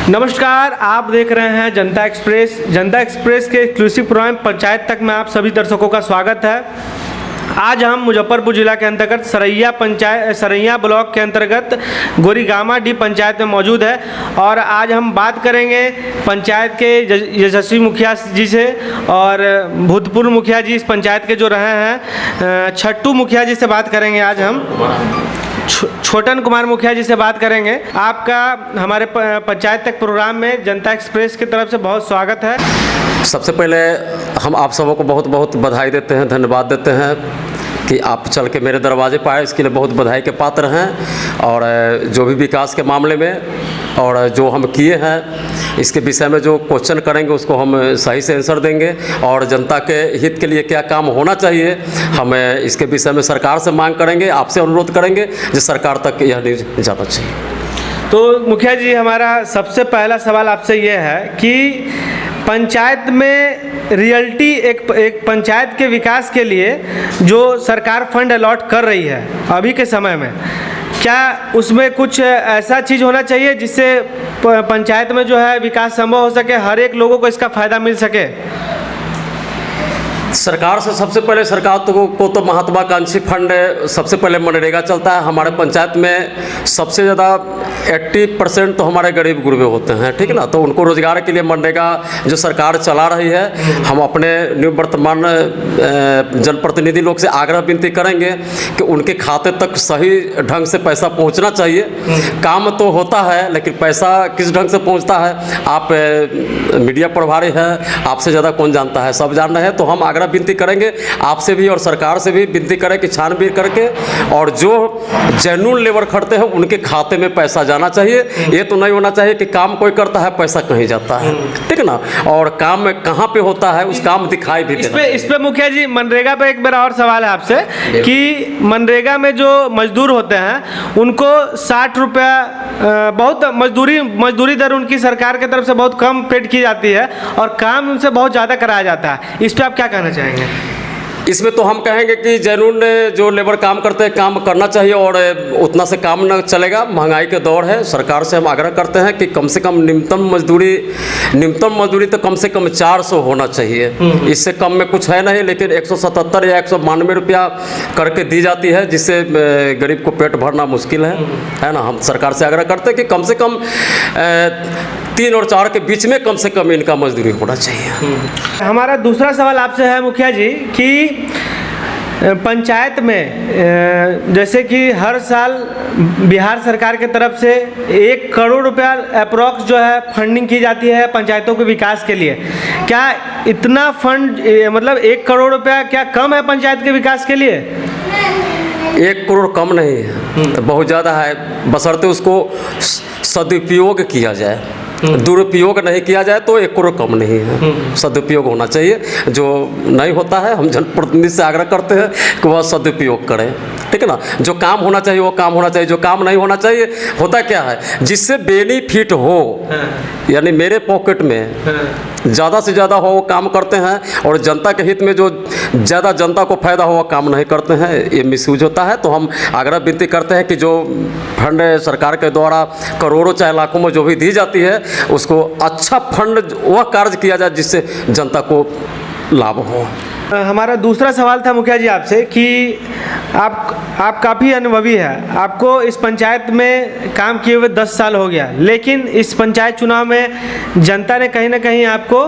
नमस्कार, आप देख रहे हैं जनता एक्सप्रेस। जनता एक्सप्रेस के एक्सक्लूसिव प्रोग्राम पंचायत तक में आप सभी दर्शकों का स्वागत है। आज हम मुजफ्फरपुर जिला के अंतर्गत सरैया ब्लॉक के अंतर्गत गोरीगामा डी पंचायत में मौजूद है और आज हम बात करेंगे पंचायत के यशस्वी मुखिया जी से और भूतपूर्व मुखिया जी इस पंचायत के जो रहे हैं छट्टू मुखिया जी से बात करेंगे। आज हम छोटन कुमार मुखिया जी से बात करेंगे। आपका हमारे पंचायत तक प्रोग्राम में जनता एक्सप्रेस की तरफ से बहुत स्वागत है। सबसे पहले हम आप सबों को बहुत बहुत बधाई देते हैं, धन्यवाद देते हैं कि आप चल के मेरे दरवाजे पर आए, इसके लिए बहुत बधाई के पात्र हैं। और जो भी विकास के मामले में और जो हम किए हैं इसके विषय में जो क्वेश्चन करेंगे उसको हम सही से आंसर देंगे और जनता के हित के लिए क्या काम होना चाहिए हम इसके विषय में सरकार से मांग करेंगे, आपसे अनुरोध करेंगे जो सरकार तक यह न्यूज़ जाना चाहिए। तो मुखिया जी, हमारा सबसे पहला सवाल आपसे ये है कि पंचायत में रियल्टी एक पंचायत के विकास के लिए जो सरकार फंड अलॉट कर रही है अभी के समय में, क्या उसमें कुछ ऐसा चीज़ होना चाहिए जिससे पंचायत में जो है विकास संभव हो सके, हर एक लोगों को इसका फ़ायदा मिल सके? सरकार से सबसे पहले सरकार को तो महत्वाकांक्षी फंड सबसे पहले मनरेगा चलता है। हमारे पंचायत में सबसे ज़्यादा 80% तो हमारे गरीब गुरबे होते हैं, ठीक है ना। तो उनको रोज़गार के लिए मनरेगा जो सरकार चला रही है, हम अपने निवर्तमान जनप्रतिनिधि लोग से आग्रह विनती करेंगे कि उनके खाते तक सही ढंग से पैसा पहुँचना चाहिए। काम तो होता है लेकिन पैसा किस ढंग से पहुँचता है, आप मीडिया प्रभारी हैं, आपसे ज़्यादा कौन जानता है, सब जान रहे हैं। तो हम आग्रह विनती करेंगे आपसे भी और सरकार से भी विनती करें कि छानबीन करके और जो जेन्युइन लेबर खड़ते हैं उनके खाते में पैसा जाना चाहिए। ये तो नहीं होना चाहिए कि काम कोई करता है पैसा कहीं जाता है, ठीक है ना। और काम कहाँ पे होता है उस काम दिखाई भी देना। इस पे मुखिया जी, मनरेगा पे एक मेरा और सवाल है आपसे कि मनरेगा में जो मजदूर होते हैं उनको 60 रुपया बहुत मजदूरी दर उनकी सरकार की तरफ से बहुत कम पेड की जाती है और काम उनसे बहुत ज़्यादा कराया जाता है। इस पर आप क्या कहना चाहेंगे? इसमें तो हम कहेंगे कि जेन्युइन जो लेबर काम करते हैं काम करना चाहिए और उतना से काम न चलेगा। महंगाई के दौर है, सरकार से हम आग्रह करते हैं कि कम से कम न्यूनतम मजदूरी तो कम से कम 400 होना चाहिए। इससे कम में कुछ है नहीं, लेकिन 177 या 192 रुपया करके दी जाती है जिससे गरीब को पेट भरना मुश्किल है ना। हम सरकार से आग्रह करते हैं कि कम से कम 3 और 4 के बीच में कम से कम इनका मजदूरी होना चाहिए। हमारा दूसरा सवाल आपसे है मुखिया जी कि पंचायत में जैसे कि हर साल बिहार सरकार के तरफ से 1 करोड़ रुपया अप्रॉक्स जो है फंडिंग की जाती है पंचायतों के विकास के लिए। क्या इतना फंड मतलब 1 करोड़ रुपया क्या कम है पंचायत के विकास के लिए? 1 करोड़ कम नहीं है, तो बहुत ज़्यादा है, बशर्ते उसको सदुपयोग किया जाए, दुरुपयोग नहीं किया जाए तो 1 करोड़ कम नहीं है। सदुपयोग होना चाहिए, जो नहीं होता है हम जनप्रतिनिधि से आग्रह करते हैं कि वह सदुपयोग करें, ठीक है ना। जो काम होना चाहिए वो काम होना चाहिए, जो काम नहीं होना चाहिए होता क्या है जिससे बेनिफिट हो, यानी मेरे पॉकेट में ज़्यादा से ज़्यादा हो वो काम करते हैं और जनता के हित में जो ज़्यादा जनता को फायदा हो वो काम नहीं करते हैं, ये मिसयूज होता है। तो हम आग्रह विनती करते हैं कि जो फंड सरकार के द्वारा करोड़ों चाहे लाखों में जो भी दी जाती है उसको अच्छा फंड वह कार्य किया जाए जिससे जनता को लाभ हो। हमारा दूसरा सवाल था मुखिया जी आपसे कि आप काफ़ी अनुभवी हैं, आपको इस पंचायत में काम किए हुए 10 साल हो गया, लेकिन इस पंचायत चुनाव में जनता ने कहीं ना कहीं आपको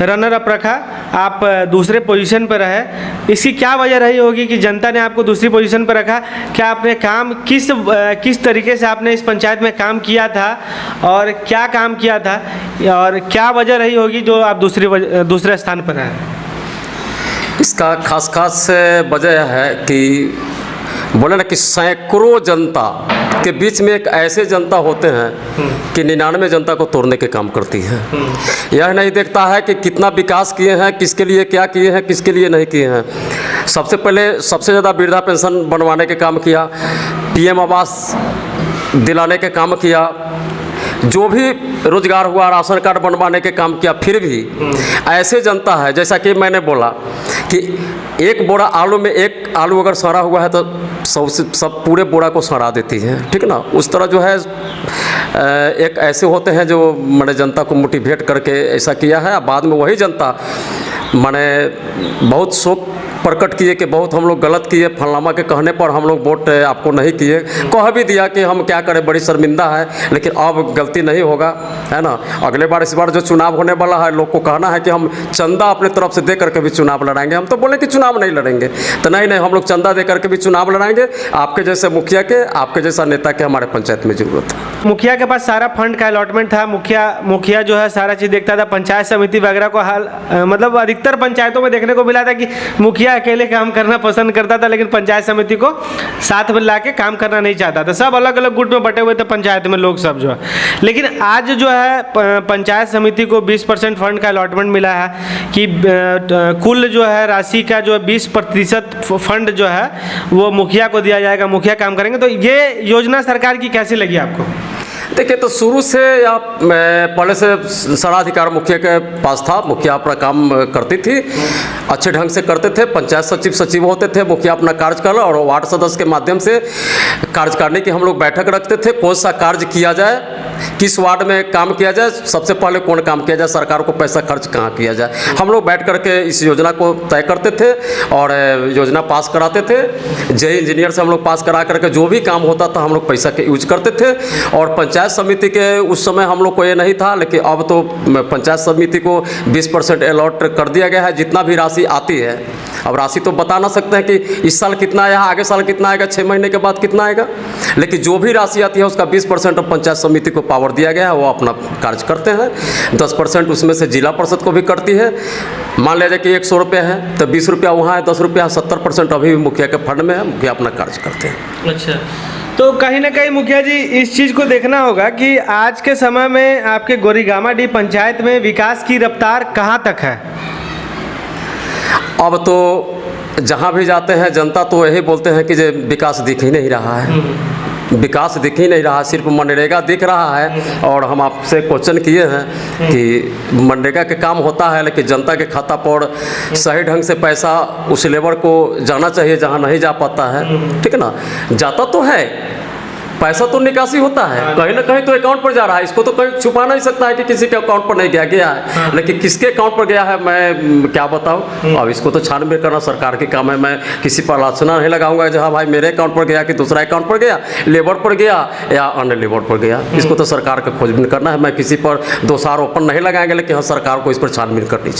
रनर अप रखा, आप दूसरे पोजीशन पर रहे। इसकी क्या वजह रही होगी कि जनता ने आपको दूसरी पोजीशन पर रखा? क्या आपने काम किस तरीके से आपने इस पंचायत में काम किया था और क्या काम किया था और क्या वजह रही होगी जो आप दूसरे स्थान पर रहे? इसका खास वजह है कि बोले ना कि सैकड़ों जनता के बीच में एक ऐसे जनता होते हैं कि 99 जनता को तोड़ने के काम करती है। यह नहीं देखता है कि कितना विकास किए हैं, किसके लिए क्या किए हैं, किसके लिए नहीं किए हैं। सबसे पहले सबसे ज़्यादा वृद्धा पेंशन बनवाने के काम किया, PM आवास दिलाने के काम किया, जो भी रोजगार हुआ राशन कार्ड बनवाने के काम किया। फिर भी ऐसे जनता है, जैसा कि मैंने बोला कि एक बोरा आलू में एक आलू अगर सड़ा हुआ है तो सब पूरे बोरा को सड़ा देती है, ठीक है ना। उस तरह जो है एक ऐसे होते हैं जो मैंने जनता को मोटिवेट करके ऐसा किया है, बाद में वही जनता मैंने बहुत शोक प्रकट किए कि बहुत हम लोग गलत किए, फलामा के कहने पर हम लोग वोट आपको नहीं किए, कह भी दिया कि हम क्या करें, बड़ी शर्मिंदा है, लेकिन अब गलती नहीं होगा, है ना। अगले बार इस बार जो चुनाव होने वाला है, लोग को कहना है कि हम चंदा अपने तरफ से दे करके भी चुनाव लड़ाएंगे। हम तो बोले कि चुनाव नहीं लड़ेंगे, तो नहीं हम लोग चंदा दे करके भी चुनाव लड़ाएंगे। आपके जैसे मुखिया के, आपके जैसा नेता के हमारे पंचायत में जरूरत है। मुखिया के पास सारा फंड का अलॉटमेंट था, मुखिया जो है सारा चीज़ देखता था, पंचायत समिति वगैरह को मतलब अधिकतर पंचायतों में देखने को मिला था कि मुखिया अकेले काम करना पसंद करता था, लेकिन पंचायत समिति को साथ में ला के काम करना नहीं चाहता था। सब अलग अलग गुट में बटे हुए थे पंचायत में लोग सब जो है। लेकिन आज जो है पंचायत समिति को 20% फंड का अलॉटमेंट मिला है कि कुल जो है राशि का जो 20% फंड जो है वो मुखिया को दिया जाएगा, मुखिया काम करेंगे। तो ये योजना सरकार की कैसी लगी आपको? देखिए, तो शुरू से या पहले से सराधिकार मुखिया के पास था। मुखिया अपना काम करती थी, अच्छे ढंग से करते थे। पंचायत सचिव होते थे, मुखिया अपना कार्यकाल और वार्ड सदस्य के माध्यम से कार्यकारिणी की हम लोग बैठक रखते थे। कौन सा कार्य किया जाए, किस वार्ड में काम किया जाए, सबसे पहले कौन काम किया जाए, सरकार को पैसा खर्च कहाँ किया जाए, हम लोग बैठ करके इस योजना को तय करते थे और योजना पास कराते थे। जे इंजीनियर से हम लोग पास करा करके जो भी काम होता था हम लोग पैसा के यूज करते थे। और पंचायत समिति के उस समय हम लोग को ये नहीं था, लेकिन अब तो पंचायत समिति को 20% अलॉट कर दिया गया है। जितना भी राशि आती है, अब राशि तो बता ना सकते हैं कि इस साल कितना आया, आगे साल कितना आएगा, 6 महीने के बाद कितना आएगा, लेकिन जो भी राशि आती है उसका 20% पंचायत समिति को पावर दिया गया है, वो अपना कार्य करते हैं। 10% उसमें से जिला परिषद को भी करती है। मान लीजिए कि 100 रुपये है तो 20 रुपया वहाँ है, 10 रुपया, 70% अभी भी मुखिया के फंड में है, मुखिया अपना कार्य करते हैं। अच्छा, तो कहीं ना कहीं मुखिया जी इस चीज़ को देखना होगा कि आज के समय में आपके गोरीगामाडीह पंचायत में विकास की रफ्तार कहाँ तक है? अब तो जहाँ भी जाते हैं जनता तो यही बोलते हैं कि जो विकास दिख ही नहीं रहा है, विकास दिख ही नहीं रहा, सिर्फ मनरेगा दिख रहा है। और हम आपसे क्वेश्चन किए हैं कि मनरेगा के काम होता है, लेकिन जनता के खाता पर सही ढंग से पैसा उस लेबर को जाना चाहिए जहां नहीं जा पाता है, ठीक है ना। जाता तो है, पैसा तो निकासी होता है, कहीं ना कहीं तो अकाउंट पर जा रहा है। इसको तो कोई छुपा नहीं सकता है कि किसी के अकाउंट पर नहीं गया है, लेकिन किसके अकाउंट पर गया है मैं क्या बताऊं। अब इसको तो छानबीन करना सरकार के काम है। मैं किसी पर आलोचना नहीं लगाऊंगा जहाँ भाई मेरे अकाउंट पर गया कि दूसरा अकाउंट पर गया, लेबर पर गया या अन्य लेबर पर गया। इसको तो सरकार का खोजबीन करना है। मैं किसी पर दोषारोपण नहीं लगाएंगे, लेकिन हाँ सरकार को इस पर छानबीन करनी चाहिए।